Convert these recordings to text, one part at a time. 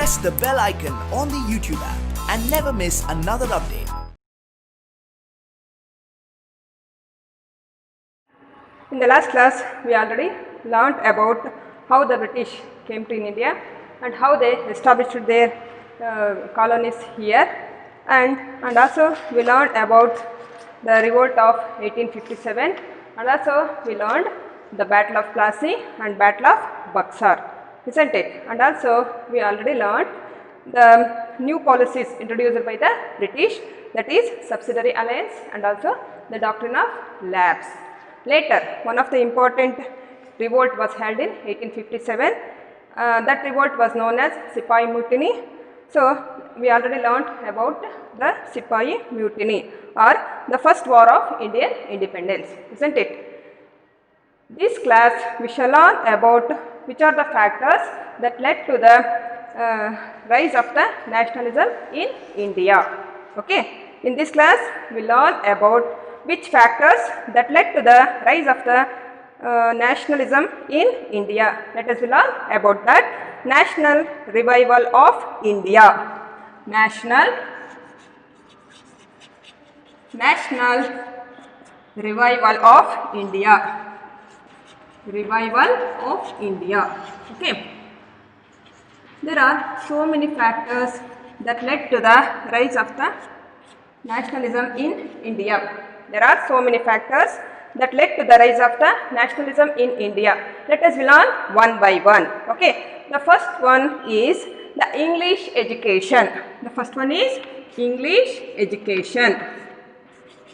press the bell icon on the YouTube app and never miss another update. In the last class, we already learnt about how the British came to India and how they established their colonies here, and also we learned about the revolt of 1857, and also we learned the Battle of Plassey and Battle of Buxar, isn't it? And also we already learned the new policies introduced by the British, that is subsidiary alliance and also the doctrine of lapse. Later, one of the important revolt was held in 1857. That revolt was known as Sepoy Mutiny. So, we already learnt about the Sepoy Mutiny or the first war of Indian independence, isn't it? This class we shall learn about which are the factors that led to the rise of the nationalism in India. Okay. In this class we learn about which factors that led to the rise of the nationalism in India. Let us learn about that. National revival of India. National revival of India. Revival of India. Okay. There are so many factors that led to the rise of the nationalism in India. There are so many factors that led to the rise of the nationalism in India. Let us learn one by one. Okay. The first one is the English education. The first one is English education.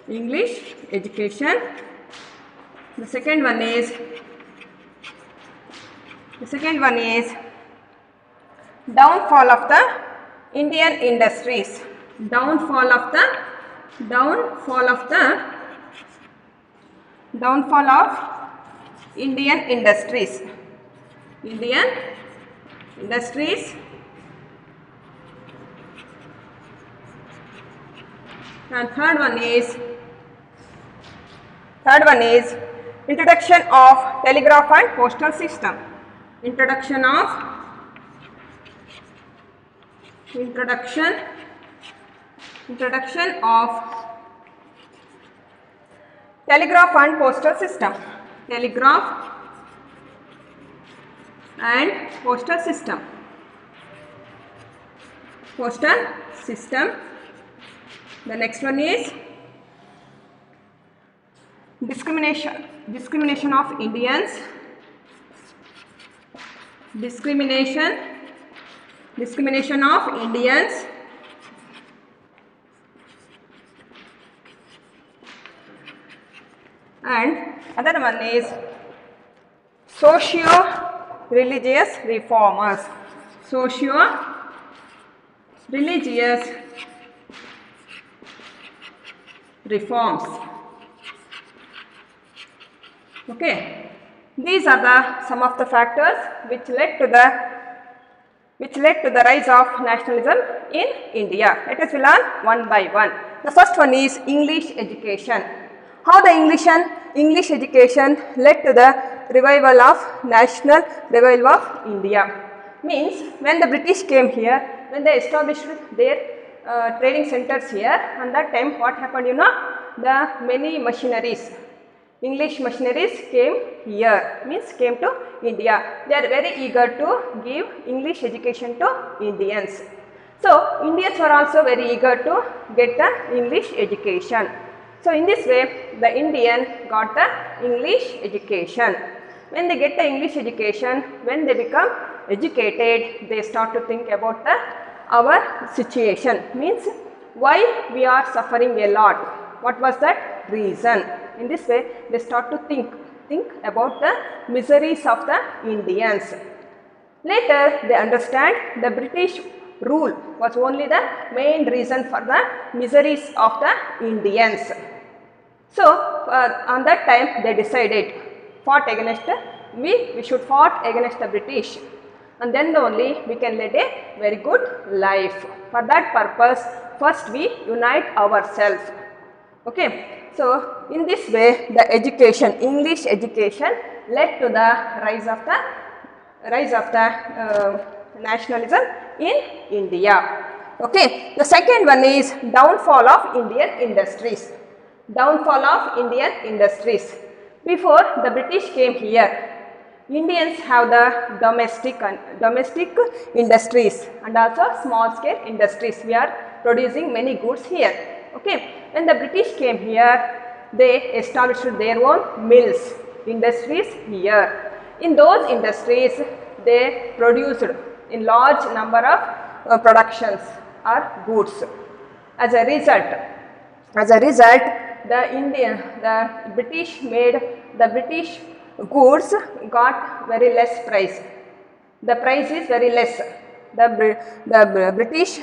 English education. The second one is downfall of the Indian industries. Downfall of Indian industries. Indian industries. And third one is introduction of telegraph and postal system. Introduction of telegraph and postal system. Telegraph and postal system. Postal system. The next one is discrimination of Indians. Discrimination of Indians. And other one is socio-religious reformers. Socio-religious reforms. Okay. These are some of the factors which led to the rise of nationalism in India. Let us learn one by one. The first one is English education. How the English education led to the national revival of India. Means when the British came here, when they established their trading centers here, and that time what happened, the many machineries, English machineries came here, means came to India. They are very eager to give English education to Indians. So Indians were also very eager to get the English education. So in this way, the Indian got the English education. When they get the English education, when they become educated, they start to think about our situation. Means why we are suffering a lot. What was that reason? In this way, they start to think about the miseries of the Indians. Later, they understand the British rule was only the main reason for the miseries of the Indians. So, on that time they decided we should fight against the British, and then only we can lead a very good life. For that purpose, first we unite ourselves. Okay. So, in this way the education, English education led to the rise of the nationalism in India. Okay, the second one is downfall of Indian industries. Downfall of Indian industries. Before the British came here, Indians have the domestic industries and also small scale industries. We are producing many goods here. Okay, when the British came here, they established their own mills, industries here. In those industries, they produced in large number of productions or goods. As a result, the British goods got very less price. The price is very less. The British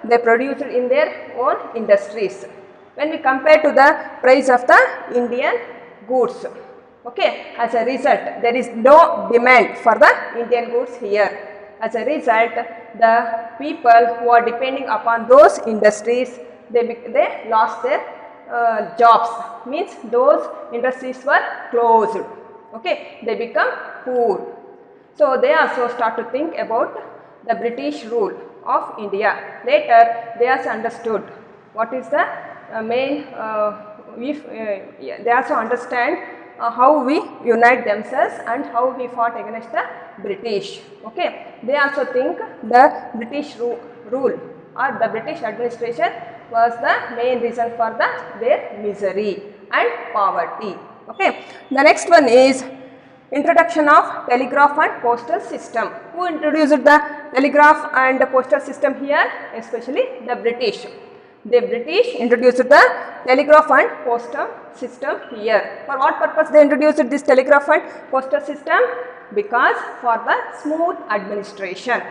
they produced in their own industries. When we compare to the price of the Indian goods, okay, as a result, there is no demand for the Indian goods here. As a result, the people who are depending upon those industries, they lost their jobs. Means those industries were closed. Okay, they become poor. So they also start to think about the British rule of India. Later, they also understood what is the they also understand how we unite themselves and how we fought against the British. Okay, they also think the British rule or the British administration was the main reason for their misery and poverty. Okay, the next one is introduction of telegraph and postal system. Who introduced the telegraph and the postal system here? Especially the British. The British introduced the telegraph and postal system here. For what purpose they introduced this telegraph and postal system? Because for the smooth administration.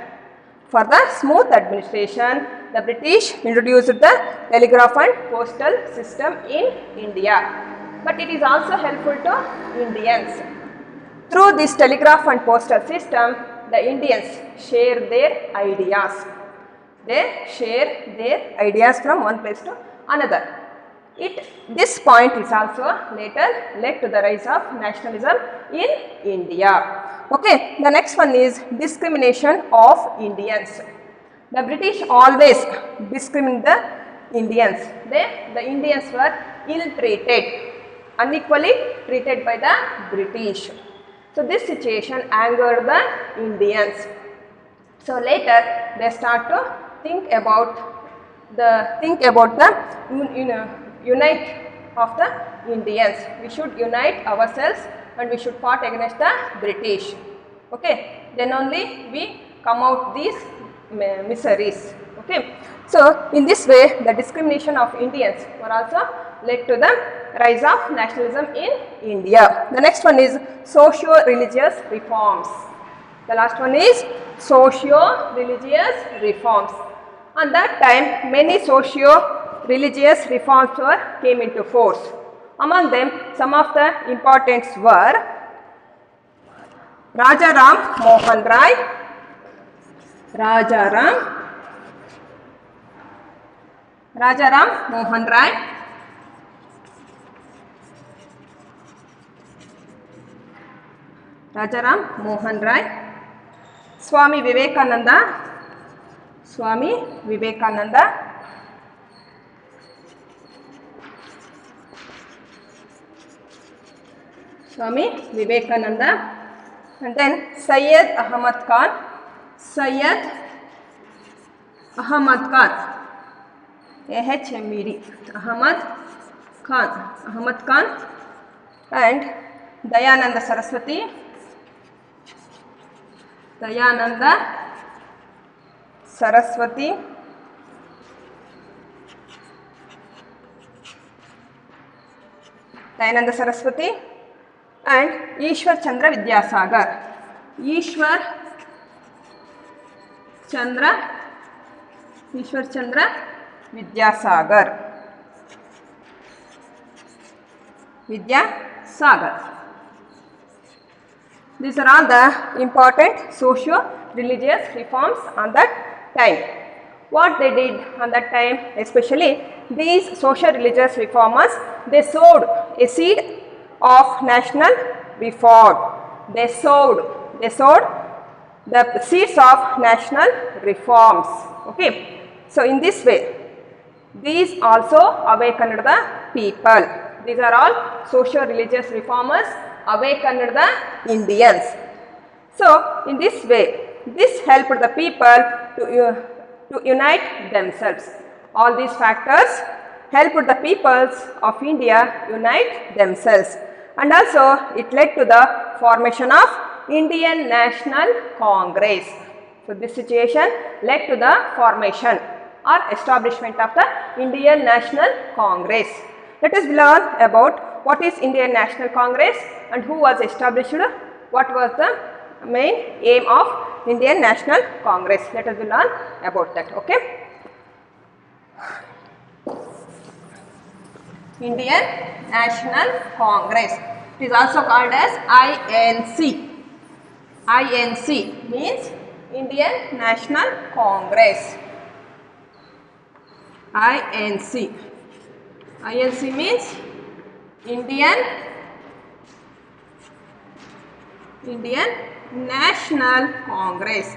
For the smooth administration, the British introduced the telegraph and postal system in India. But it is also helpful to Indians. Through this telegraph and postal system, the Indians share their ideas. They share their ideas from one place to another. This point is also later led to the rise of nationalism in India. Okay, the next one is discrimination of Indians. The British always discriminate the Indians. The Indians were ill-treated, unequally treated by the British. So this situation angered the Indians. So later they start to think about the unite of the Indians. We should unite ourselves and we should fight against the British. Okay, then only we come out these miseries. Okay, so in this way the discrimination of Indians were also led to the rise of nationalism in India. The next one is socio-religious reforms. The last one is socio-religious reforms. At that time, many socio-religious reforms came into force. Among them, some of the importance were Rajaram Mohan Rai, Rajaram Mohan Rai, Rajaram Mohan Rai, Swami Vivekananda, and then Syed Ahmad Khan, AHMED, Ahmad Khan, and Dayananda Saraswati, and Ishwar Chandra Vidyasagar. These are all the important socio-religious reforms on that time. What they did on that time, especially these socio-religious reformers, they sowed a seed of national reform. They sowed the seeds of national reforms. Okay. So in this way, these also awakened the people. These are all social religious reformers awakened the Indians. So in this way, this helped the people to unite themselves. All these factors helped the peoples of India unite themselves, and also it led to the formation of Indian National Congress. So this situation led to the formation or establishment of the Indian National Congress. Let us learn about what is Indian National Congress and who was established, what was the main aim of Indian National Congress. Let us learn about that. Okay. Indian National Congress. It is also called as INC. INC means Indian National Congress. INC. INC means Indian National Congress.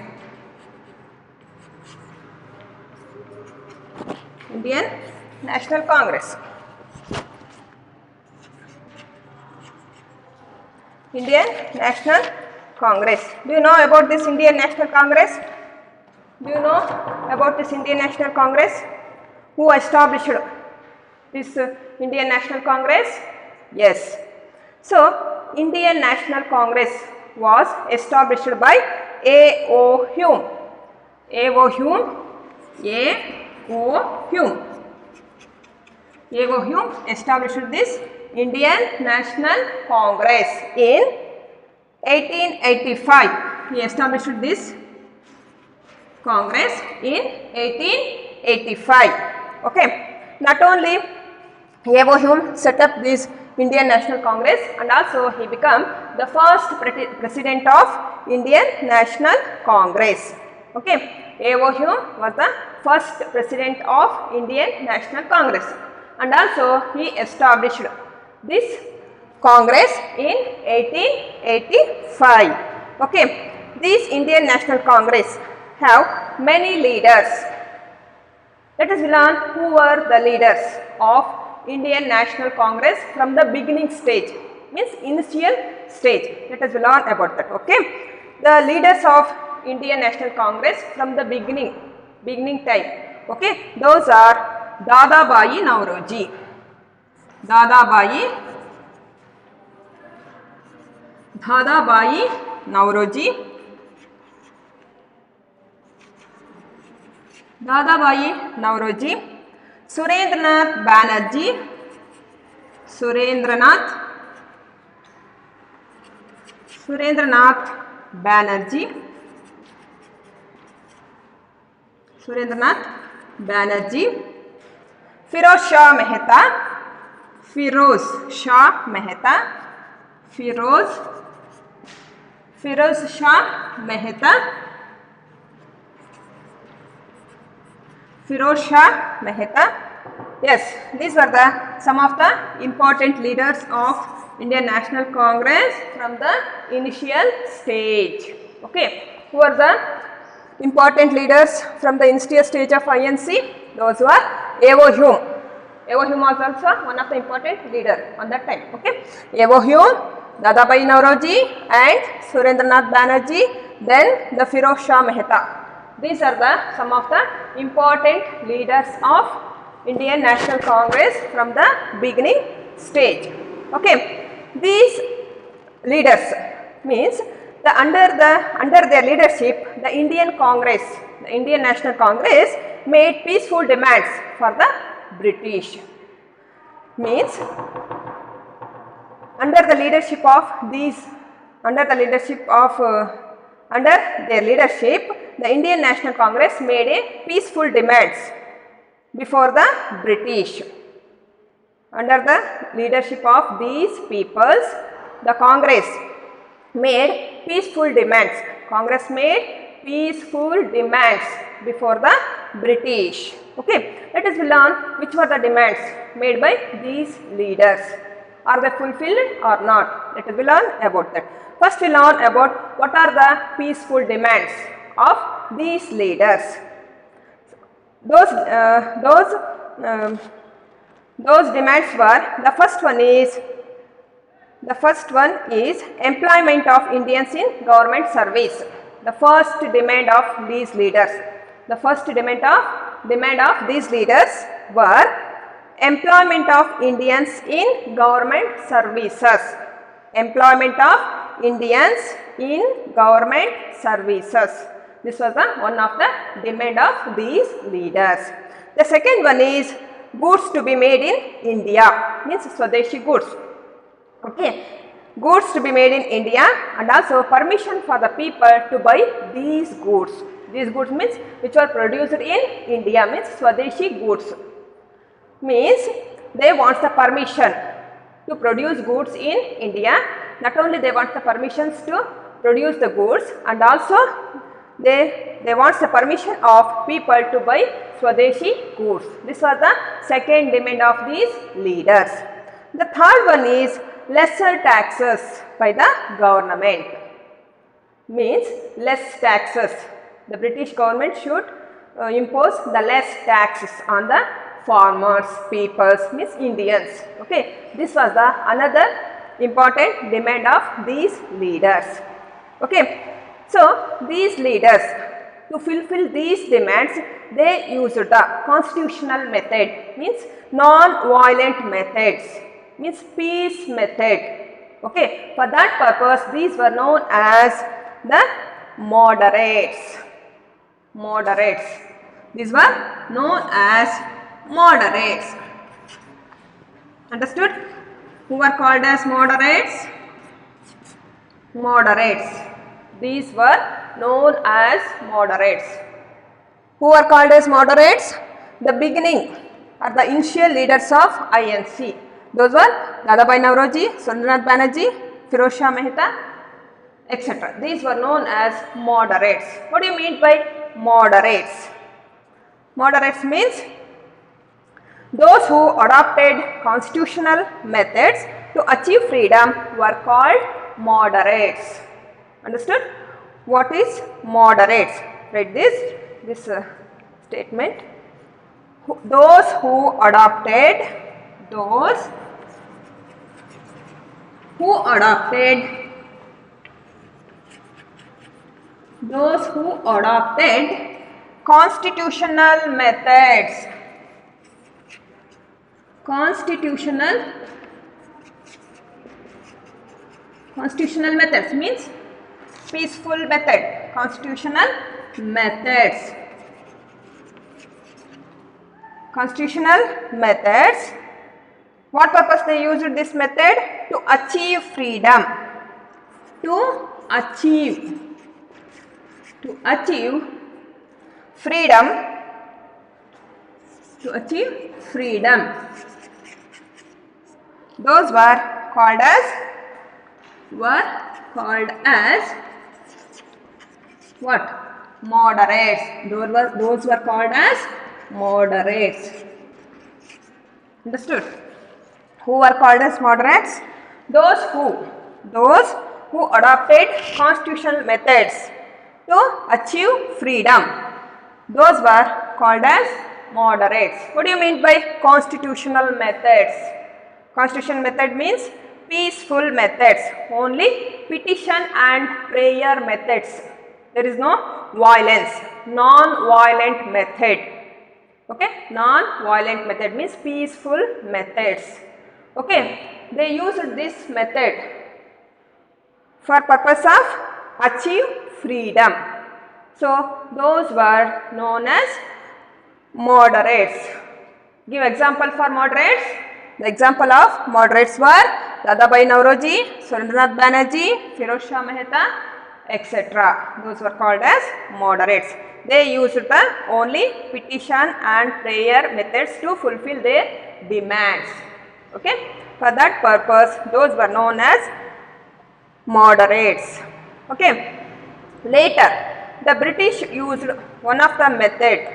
Indian National Congress. Indian National Congress. Do you know about this Indian National Congress? Do you know about this Indian National Congress? Who established this Indian National Congress? Yes. So, Indian National Congress was established by A.O. Hume. A.O. Hume. A.O. Hume. A.O. Hume established this Indian National Congress in 1885. He established this Congress in 1885. Okay. Not only A.O. Hume set up this Indian National Congress, and also he became the first president of Indian National Congress. Okay. A.O. Hume was the first president of Indian National Congress, and also he established this Congress in 1885. Okay. This Indian National Congress have many leaders. Let us learn who were the leaders of Indian National Congress from the beginning stage, means initial stage. Let us learn about that. Okay. The leaders of Indian National Congress from the beginning time. Okay. Those are Dadabhai Naoroji. Dadabhai Naoroji. Dadabhai Naoroji. Surendranath Banerjee. Surendranath Banerjee. Surendranath Banerjee. Firoz Shah Mehta. Firoz Shah Mehta. Firoz Shah Mehta. Firoz Shah Mehta. Yes, these were some of the important leaders of Indian National Congress from the initial stage. Okay, who are the important leaders from the initial stage of INC? Those who are A.O. Hume. A.O. Hume was also one of the important leader on that time. Okay, A.O. Hume, Dadabhai Naoroji, and Surendranath Banerjee. Then the Firoz Shah Mehta. These are some of the important leaders of Indian National Congress from the beginning stage. Okay, these leaders means under their leadership, the Indian National Congress made peaceful demands for the British. Means under their leadership, the Indian National Congress made a peaceful demands before the British. Under the leadership of these peoples, the Congress made peaceful demands. Congress made peaceful demands before the British. Okay, let us learn which were the demands made by these leaders. Are they fulfilled or not? Let us learn about that. First we learn about what are the peaceful demands of these leaders. Those demands were, the first one is employment of Indians in government service. The first demand of these leaders. The first demand of these leaders were employment of Indians in government services. Employment of Indians in government services. This was one of the demand of these leaders. The second one is goods to be made in India, means Swadeshi goods. Okay, goods to be made in India, and also permission for the people to buy these goods. These goods means which are produced in India, means Swadeshi goods. Means they want the permission to produce goods in India. Not only they want the permissions to produce the goods, and also they want the permission of people to buy Swadeshi goods. This was the second demand of these leaders. The third one is lesser taxes by the government. Means less taxes. The British government should impose the less taxes on the farmers, peoples, means Indians. Okay, this was the another important demand of these leaders. Okay, so these leaders, to fulfill these demands, they used the constitutional method, means non-violent methods, means peace method. Okay, for that purpose these were known as the moderates. Moderates. These were known as moderates. Understood? Who were called as moderates? Moderates. These were known as moderates. Who were called as moderates? The beginning or the initial leaders of INC. Those were Dadabhai Naoroji, Surendranath Banerjee, Firoz Mehta, etc. These were known as moderates. What do you mean by moderates? Moderates means those who adopted constitutional methods to achieve freedom were called moderates. Understood? What is moderates? Write this statement. Those who adopted constitutional methods. Constitutional methods means peaceful method. Constitutional methods. Constitutional methods. What purpose they used this method? To achieve freedom. To achieve freedom. To achieve freedom. Those were called as what? Moderates. Those were called as moderates. Understood? Who were called as moderates? Those who adopted constitutional methods to achieve freedom. Those were called as moderates. What do you mean by constitutional methods? Constitutional method means peaceful methods. Only petition and prayer methods. There is no violence. Non-violent method. Okay, non-violent method means peaceful methods. Okay, they used this method for purpose of achieve freedom. So those were known as moderates. Give example for moderates. The example of moderates were Dadabhai Naoroji, Surendranath Banerjee, Firoz Mehta, etc. Those were called as moderates. They used the only petition and prayer methods to fulfill their demands. Okay, for that purpose those were known as moderates. Okay, later the British used one of the method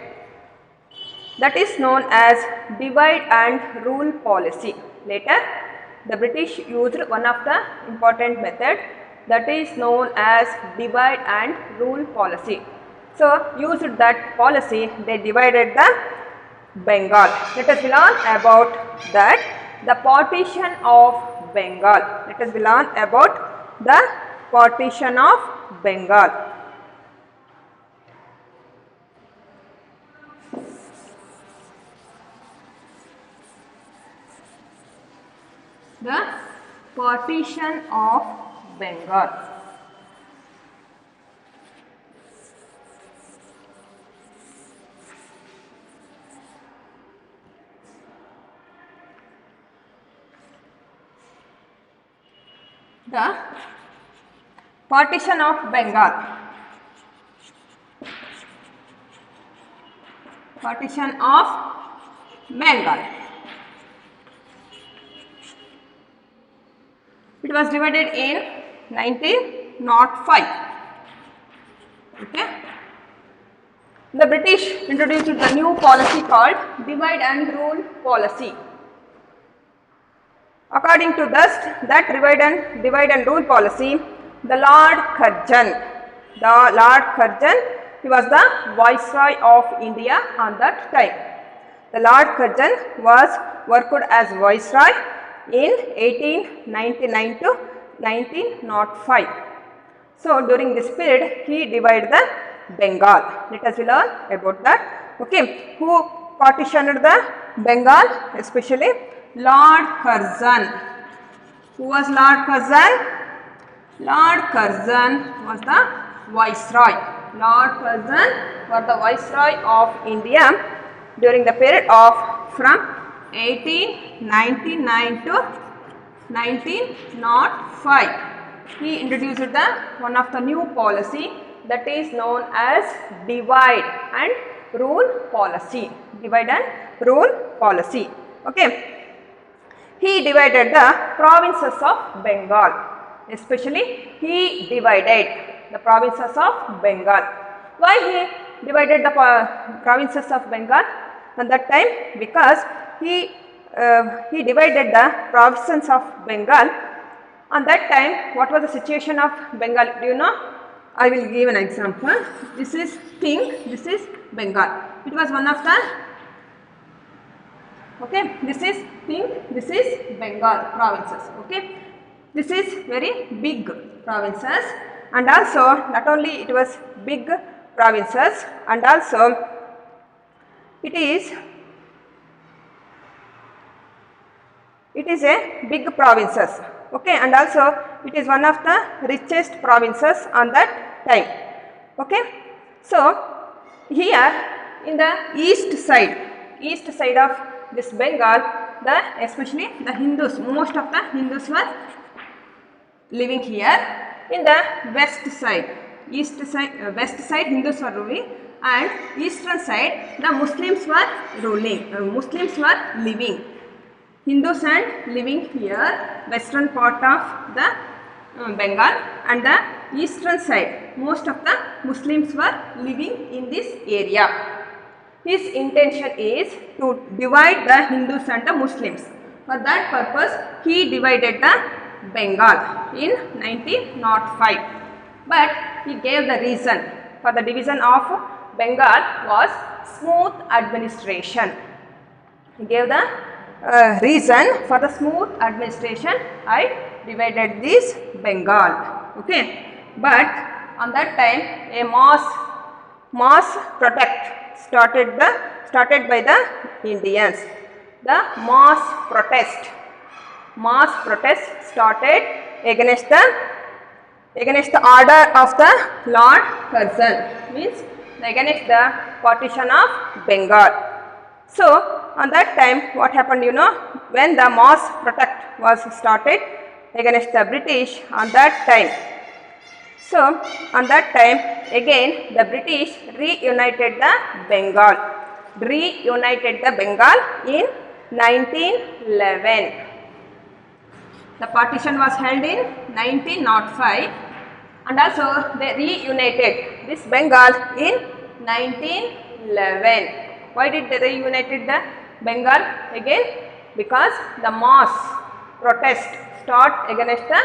that is known as divide and rule policy. Later the British used one of the important method that is known as divide and rule policy. So used that policy, they divided the Bengal. Let us learn about that, the partition of Bengal. Let us learn about the partition of Bengal. The partition of Bengal. The partition of Bengal. Partition of Bengal. It was divided in 1905. Okay. The British introduced the new policy called divide and rule policy. According to that divide and rule policy, the Lord Curzon, he was the Viceroy of India on that time. The Lord Curzon was worked as Viceroy in 1899 to 1905. So during this period, he divided the Bengal. Let us learn about that. Okay, who partitioned the Bengal? Especially Lord Curzon. Who was Lord Curzon? Lord Curzon was the Viceroy. Lord Curzon was the Viceroy of India during the period of from 1899 to 1905. He introduced one of the new policy, that is known as divide and rule policy. Divide and rule policy. Okay. He divided the provinces of Bengal. Especially he divided the provinces of Bengal. Why he divided the provinces of Bengal at that time? Because he divided the provinces of Bengal. On that time, what was the situation of Bengal? Do you know? I will give an example. This is pink, this is Bengal. It was one of the, okay, this is pink, this is Bengal provinces. Okay, this is very big provinces, and also not only it was big provinces, and also it is a big provinces. Okay, and also it is one of the richest provinces on that time. Okay, so here in the east side of this Bengal, especially the Hindus, most of the Hindus were living here. In the west side, west side Hindus were ruling, and eastern side the Muslims were ruling. Muslims were living. Hindus and living here, western part of the Bengal, and the eastern side, most of the Muslims were living in this area. His intention is to divide the Hindus and the Muslims. For that purpose, he divided the Bengal in 1905. But he gave the reason for the division of Bengal was smooth administration. He gave the reason for the smooth administration. I divided this Bengal. Okay, but on that time a mass protest started by the Indians. The mass protest started against the order of the Lord Curzon, means against the partition of Bengal. So on that time, what happened, you know, when the mass protest was started against the British on that time. So on that time again the British reunited the Bengal in 1911. The partition was held in 1905, and also they reunited this Bengal in 1911. Why did they reunited the Bengal again? Because the mass protest start against the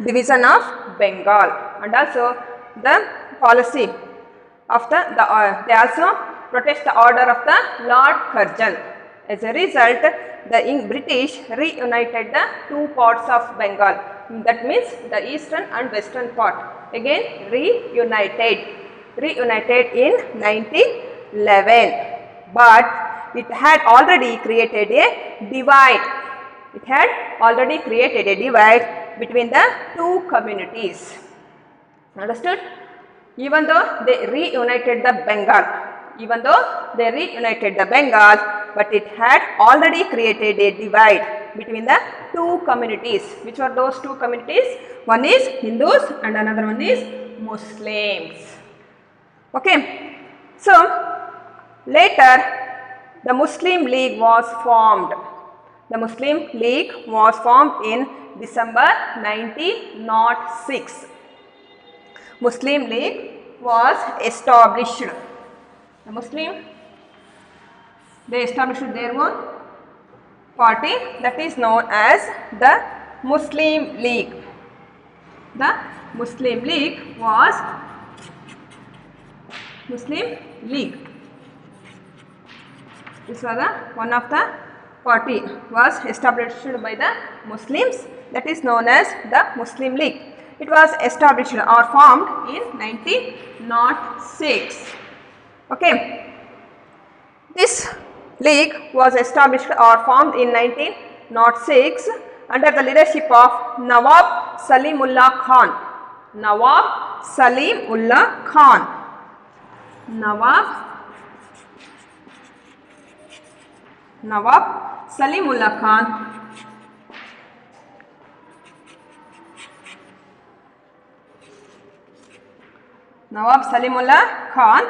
division of Bengal, and also the policy of they also protest the order of the Lord Curzon. As a result, the British reunited the two parts of Bengal, that means the eastern and western part, again reunited in 1911, but it had already created a divide. It had already created a divide between the two communities. Understood? Even though they reunited the Bengal, but it had already created a divide between the two communities. Which are those two communities? One is Hindus and another one is Muslims. Okay. So, later the Muslim League was formed. The Muslim League was formed in December 1906. Muslim League was established. They established their own party, that is known as the Muslim League. The Muslim League was Muslim League. This was one of the party was established by the Muslims, that is known as the Muslim League. It was established or formed in 1906. Okay. This league was established or formed in 1906 under the leadership of Nawab Salimullah Khan. Nawab Salimullah Khan. Nawab Salimullah Khan Nawab Salimullah Khan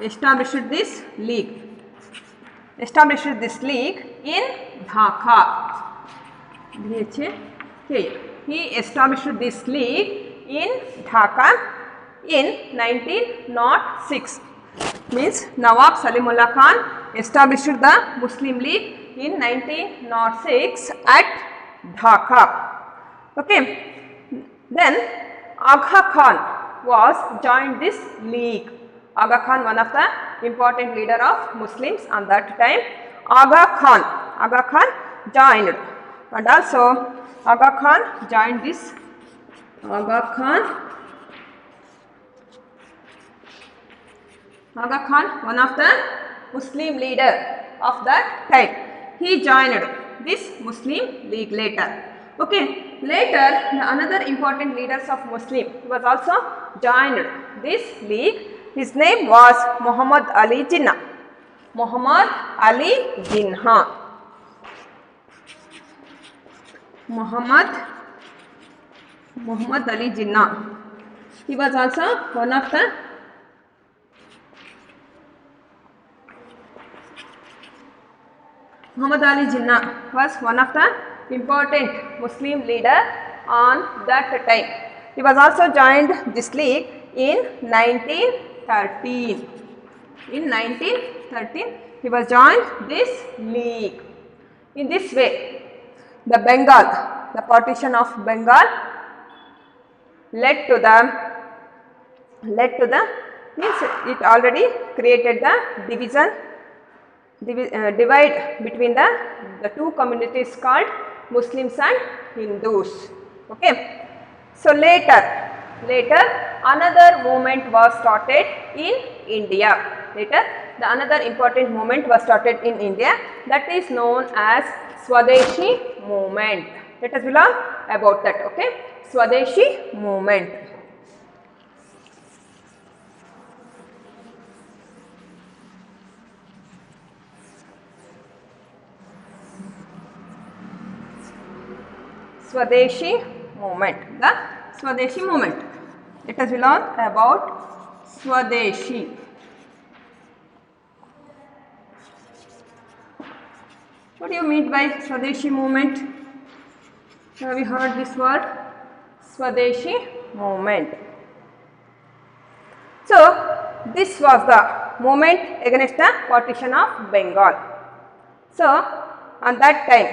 established this league in Dhaka. He established this league in Dhaka in 1906. Means Nawab Salimullah Khan established the Muslim League in 1906 at Dhaka. Okay. Then Aga Khan was joined this league. Aga Khan, one of the important leader of Muslims on that time. Aga Khan joined, and also Aga Khan joined this. Aga Khan, one of the Muslim leader of that time. He joined this Muslim League later. Okay. Later, another important leaders of Muslim was also joined this league. His name was Muhammad Ali Jinnah. Muhammad Ali Jinnah. He was also one of the Muhammad Ali Jinnah was one of the important Muslim leader on that time. He was also joined this league in 1913. In 1913, he was joined this league. In this way, the partition of Bengal led to the means it already created the divide between the two communities called Muslims and Hindus. Okay. So later another movement was started in India. Another important movement was started in India, that is known as Swadeshi Movement. Let us learn about that. Okay. Swadeshi Movement. Swadeshi Movement. The Swadeshi Movement. Let us learn about Swadeshi. What do you mean by Swadeshi Movement? Have you heard this word? Swadeshi Movement. So, this was the movement against the partition of Bengal. So, on that time,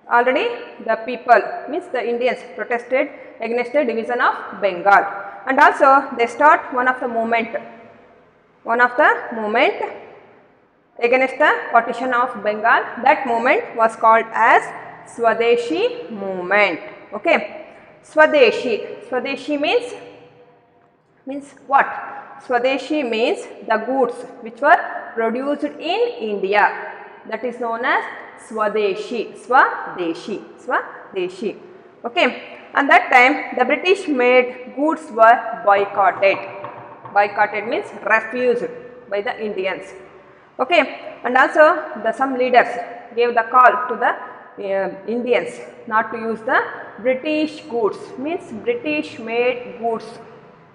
already the people means the Indians protested against the division of Bengal, and also they start one of the movement against the partition of Bengal. That movement was called as Swadeshi Movement. Okay, Swadeshi means what? Swadeshi means the goods which were produced in India, that is known as Swadeshi. Okay, and that time the British made goods were boycotted. Boycotted means refused by the Indians. Okay, and also some leaders gave the call to the Indians not to use the British goods, means British made goods.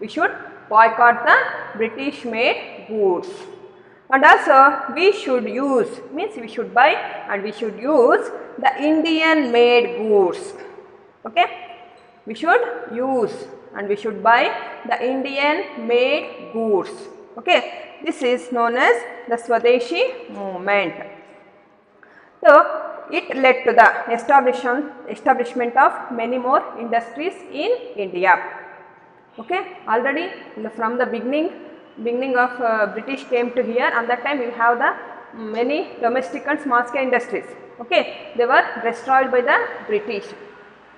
We should boycott the British made goods, and also we should use, means we should buy and we should use the Indian made goods. Okay, we should use and we should buy the Indian made goods. Okay, this is known as the Swadeshi Movement. So it led to the establishment of many more industries in India. Okay, already from the beginning of British came to here, and that time we have the many domestic and small scale industries. Okay, they were destroyed by the British.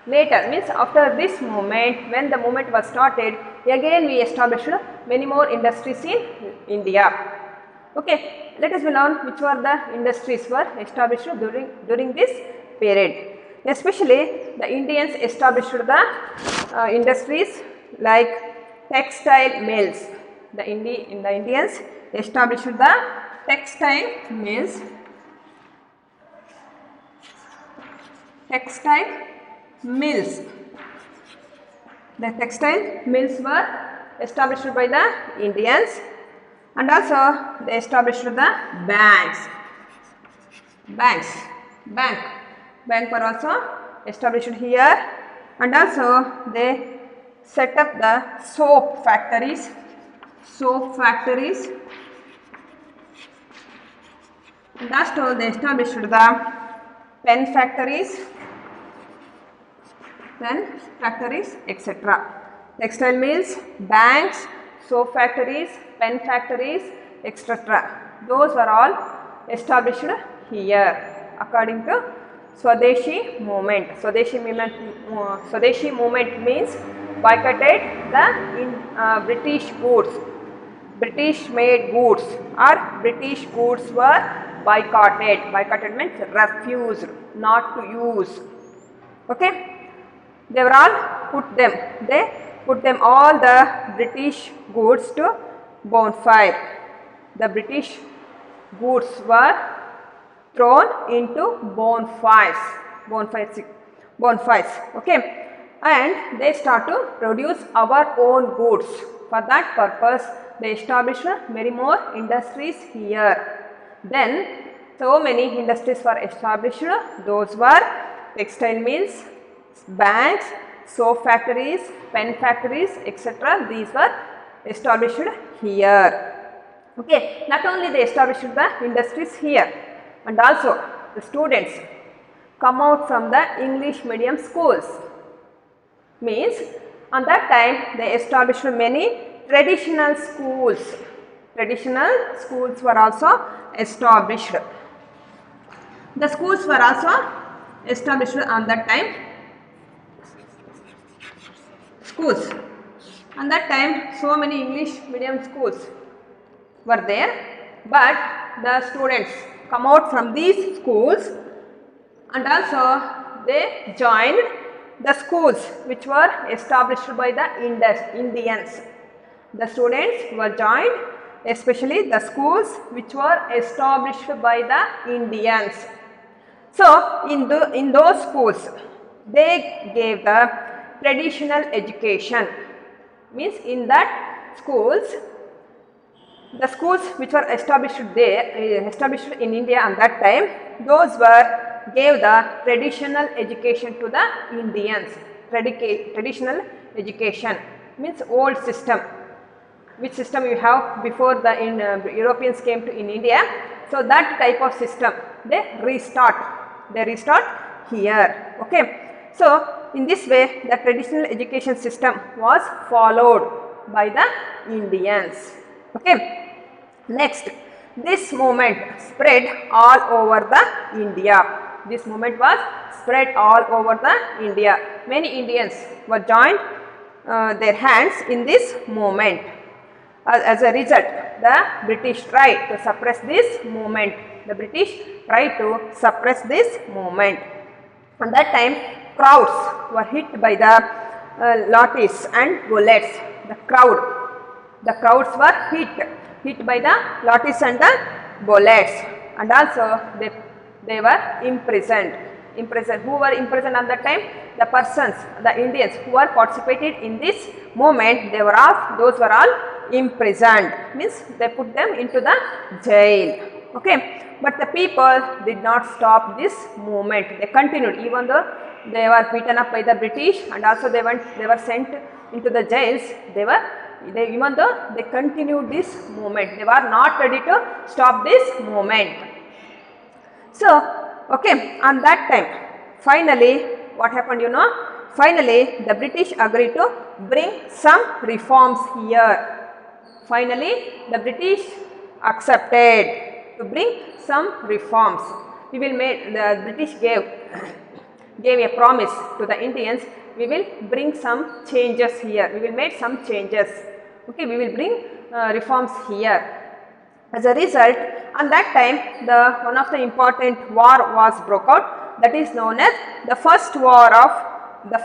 Later, means after this movement, when the movement was started, again we established many more industries in India. Okay, let us learn which were the industries were established during this period. Especially the Indians established the industries like textile mills. The Indians established the textile mills. The textile mills were established by the Indians, and also they established the banks. Bank were also established here, and also they set up the soap factories, and also they established the pen factories, etc. Textile mills, banks, soap factories, pen factories, etc. Those were all established here according to Swadeshi Movement. Swadeshi Movement means boycotted the British goods, British made goods, or British goods were boycotted. Boycotted means refused, not to use. Okay, they were all put them all the British goods to bonfire. The British goods were thrown into bonfires. Okay, and they start to produce our own goods. For that purpose, they established many more industries here. Then so many industries were established. Those were textile mills, banks, soap factories, pen factories, etc. These were established here. Okay, not only they established the industries here, and also the students come out from the English medium schools. Means on that time they established many traditional schools. Traditional schools were also established. The schools were also established on that time. Schools. On that time, so many English medium schools were there, but the students come out from these schools, and also they joined the schools which were established by the Indians. The students were joined, especially the schools which were established by the Indians. So in those schools, they gave the traditional education. Means in that schools, the schools which were established in India at that time, those gave the traditional education to the Indians. Traditional education means old system, which system you have before the Europeans came to in India. So that type of system they restart here. Okay. So, in this way the traditional education system was followed by the Indians. Okay. Next, this movement spread all over the India. This movement was spread all over the India. Many Indians were joined their hands in this movement. As a result, the British tried to suppress this movement. The British tried to suppress this movement. At that time, crowds were hit by the lathis and bullets. The crowds were hit by the lathis and the bullets, and also they were imprisoned. Who were imprisoned at that time? The persons, the Indians who were participated in this movement, those were all imprisoned. Means they put them into the jail. Okay, but the people did not stop this movement. They continued, even though they were beaten up by the British, and also they were sent into the jails. Even though they continued this movement, they were not ready to stop this movement. So, okay, on that time, finally, what happened, finally, the British agreed to bring some reforms here. Finally, the British accepted to bring some reforms. The British gave a promise to the Indians, we will bring some changes here. We will make some changes. Okay, we will bring reforms here. As a result, at that time, one of the important war was broke out, that is known as the First World War. The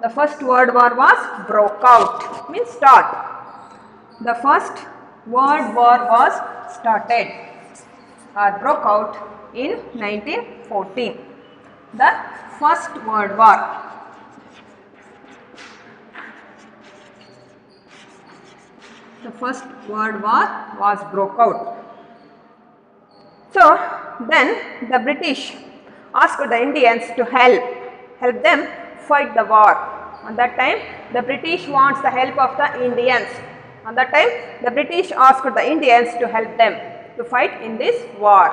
First World War was broke out, means start. The First World War was started or broke out in 1914. The First World War. The First World War was broke out. So, then the British asked the Indians to help them fight the war. At that time, the British wants the help of the Indians. At that time, the British asked the Indians to help them to fight in this war.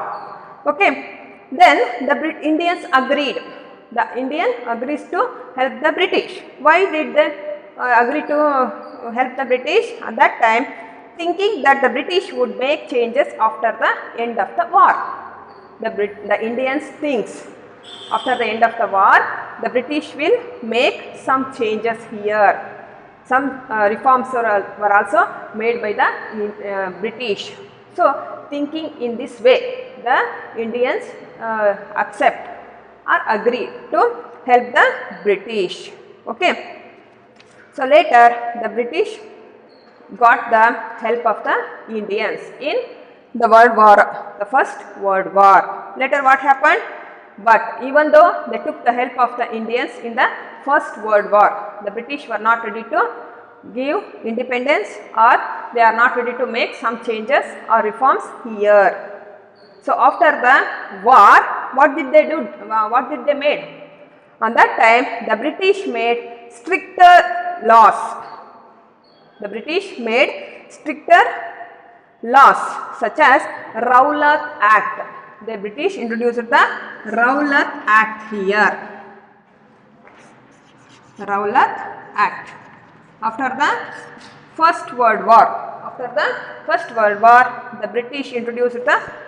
Okay. Then the Indians agreed. The Indian agrees to help the British. Why did they agree to help the British? At that time, thinking that the British would make changes after the end of the war. The Indians thinks after the end of the war, the British will make some changes here. Some reforms were also made by the British. So, thinking in this way, the Indians accept or agree to help the British. Okay. So, later the British got the help of the Indians in the World War, the First World War. Later what happened? But even though they took the help of the Indians in the First World War, the British were not ready to give independence, or they are not ready to make some changes or reforms here. So, after the war, what did they do? What did they make? On that time, the British made stricter laws. The British made stricter laws such as Rowlatt Act. The British introduced the Rowlatt Act here. Rowlatt Act. After the First World War. After the First World War, the British introduced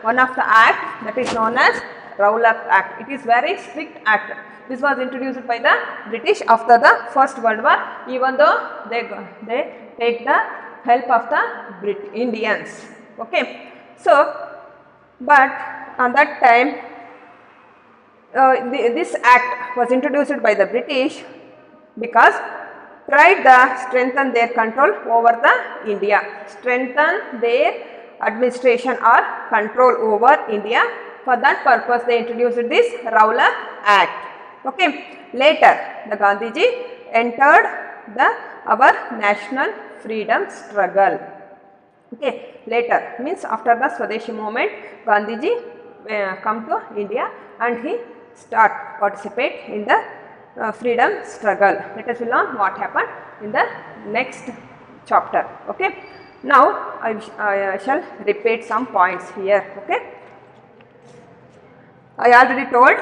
one of the act that is known as Rowlatt Act. It is very strict act. This was introduced by the British after the First World War, even though they take the help of the Indians. Okay. So, but at that time, this act was introduced by the British because tried to strengthen their control over the India, strengthen their administration or control over India. For that purpose, they introduced this Rowlatt Act. Okay. Later, the Gandhiji entered our national freedom struggle. Okay. Later, means after the Swadeshi movement, Gandhiji come to India and he participate in the freedom struggle. Let us learn what happened in the next chapter. Okay. Now, I shall repeat some points here. Okay. I already told.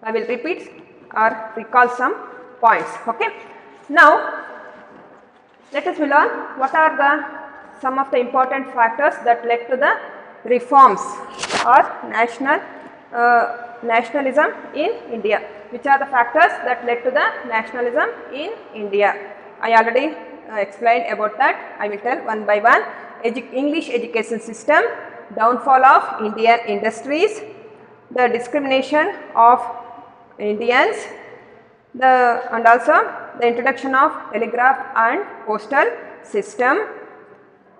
I will repeat or recall some points. Okay. Now, let us learn what are some of the important factors that led to the reforms or nationalism in India. Which are the factors that led to the nationalism in India? I already explained about that. I will tell one by one. English education system, downfall of Indian industries, the discrimination of Indians, and also the introduction of telegraph and postal system,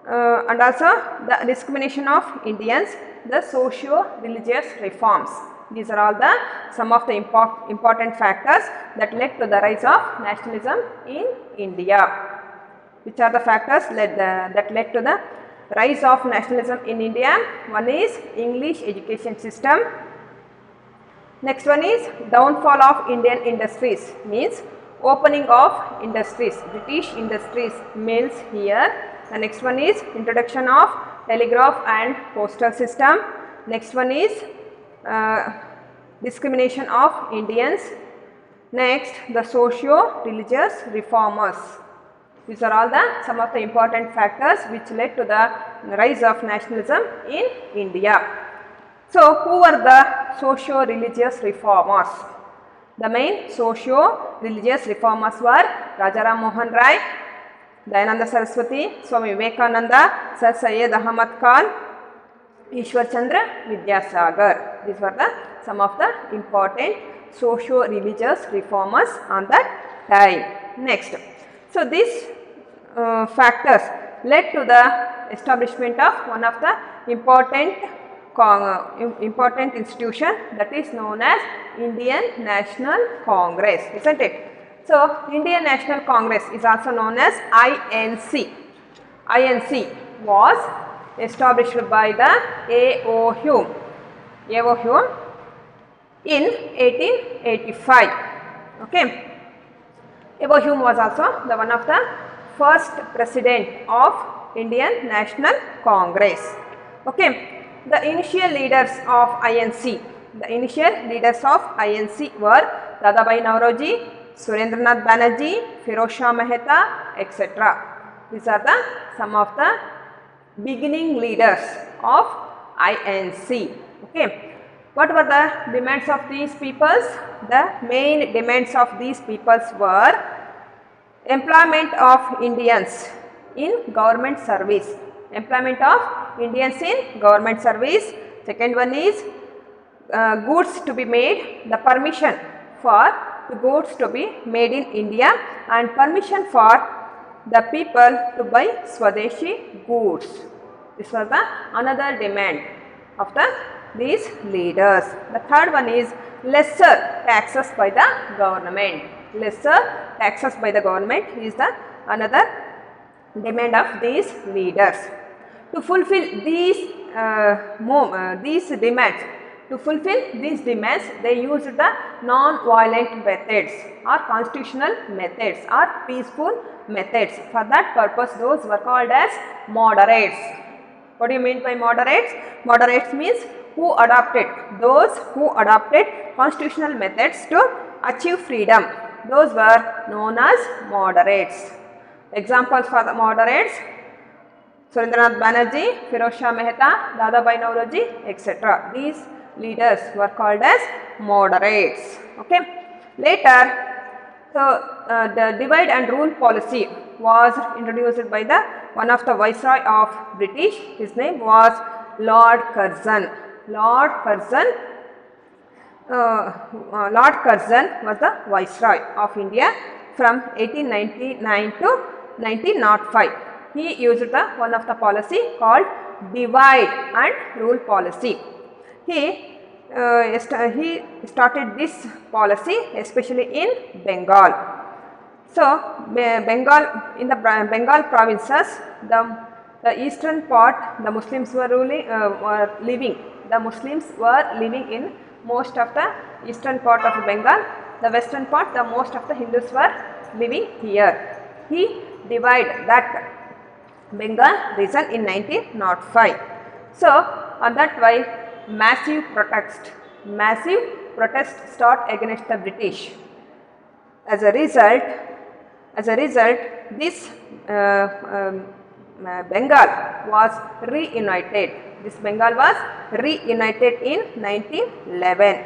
and also the discrimination of Indians, the socio-religious reforms. These are all the some of the important factors that led to the rise of nationalism in India. Which are the factors that led to the rise of nationalism in India? One is English education system. Next one is downfall of Indian industries, means opening of industries, British industries, mills here. The next one is introduction of telegraph and postal system. Next one is discrimination of Indians. Next, the socio-religious reformers. These are all some of the important factors which led to the rise of nationalism in India. So, who were the socio-religious reformers? The main socio-religious reformers were Rajaram Mohan Rai, Dayananda Saraswati, Swami Vivekananda, Sir Syed Ahmad Khan, Ishwar Chandra Vidyasagar. These were some of the important socio-religious reformers on that time. Next, so these factors led to the establishment of one of the important institution, that is known as Indian National Congress, isn't it? So, Indian National Congress is also known as INC. INC was established by the A.O. Hume in 1885. Okay. A.O. Hume was also the one of the first president of Indian National Congress. Okay. The initial leaders of INC were Dadabhai Naoroji, Surendranath Banerjee, Firoz Shah Mehta, etc. These are some of the beginning leaders of INC. Okay. What were the demands of these peoples? The main demands of these peoples were employment of Indians in government service. Employment of Indians in government service. Second one is goods to be made, the permission for the goods to be made in India and permission for the people to buy Swadeshi goods. This was another demand of these leaders. The third one is lesser taxes by the government. Lesser taxes by the government is another demand of these leaders. To fulfill these demands, they used the non-violent methods or constitutional methods or peaceful methods. For that purpose, those were called as moderates. What do you mean by moderates? Moderates means those who adopted constitutional methods to achieve freedom. Those were known as moderates. Examples for the moderates: Surendranath Banerjee, Firoz Shah Mehta, Dadabhai Naoroji, etc. These leaders were called as moderates. Okay. Later, the divide and rule policy was introduced by one of the viceroy of British. His name was Lord Curzon. Lord Curzon was the viceroy of India from 1899 to 1905. He used one of the policy called divide and rule policy. He started this policy especially in Bengal. So, in the Bengal provinces, the eastern part, the Muslims were living. The Muslims were living in most of the eastern part of Bengal. The western part, the most of the Hindus were living here. He divided that Bengal region in 1905. So on that why massive protest start against the British. As a result, this Bengal was reunited. This Bengal was reunited in 1911,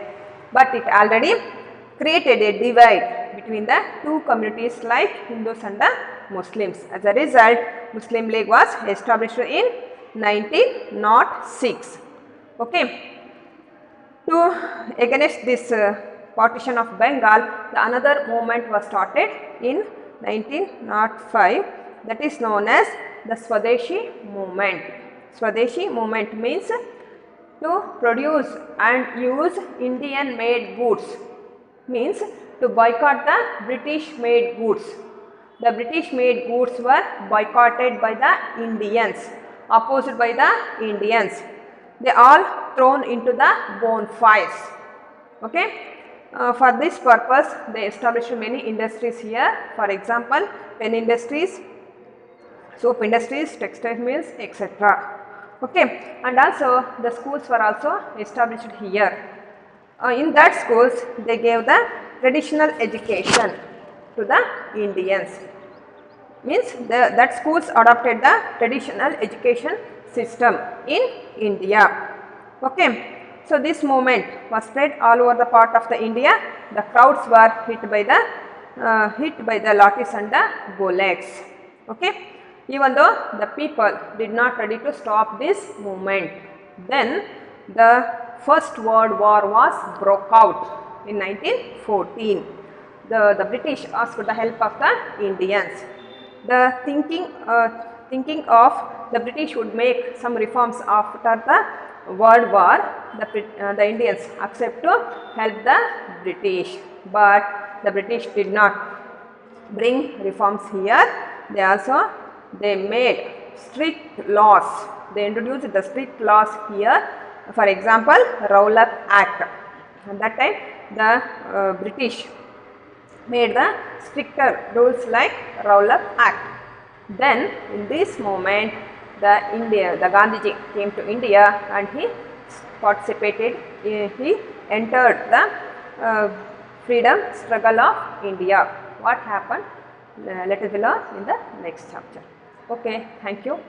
but it already created a divide between the two communities like Hindus and the Muslims. As a result, Muslim League was established in 1906. Okay. To against this partition of Bengal, another movement was started in 1905, that is known as the Swadeshi Movement. Swadeshi Movement means to produce and use Indian made goods, means to boycott the British made goods. The British made goods were boycotted by the Indians, opposed by the Indians. They all thrown into the bonfires. Okay. For this purpose, they established many industries here. For example, pen industries, soap industries, textile mills, etc. Okay. And also the schools were also established here. In that schools, they gave the traditional education to the Indians. Means that schools adopted the traditional education system in India. Okay. So this movement was spread all over the part of the India. The crowds were hit by the lathis and the bullets. Okay. Even though the people did not ready to stop this movement, then the First World War was broke out in 1914. The British asked for the help of the Indians. The thinking of the British would make some reforms after the World War, the Indians accept to help the British, but the British did not bring reforms here. They made strict laws. They introduced the strict laws here. For example, Rowlatt Act. At that time, the British made the stricter rules like Rowlatt Act. Then, in this moment, the Gandhiji came to India and he participated. He entered the freedom struggle of India. What happened? Let us learn in the next chapter. Okay, thank you.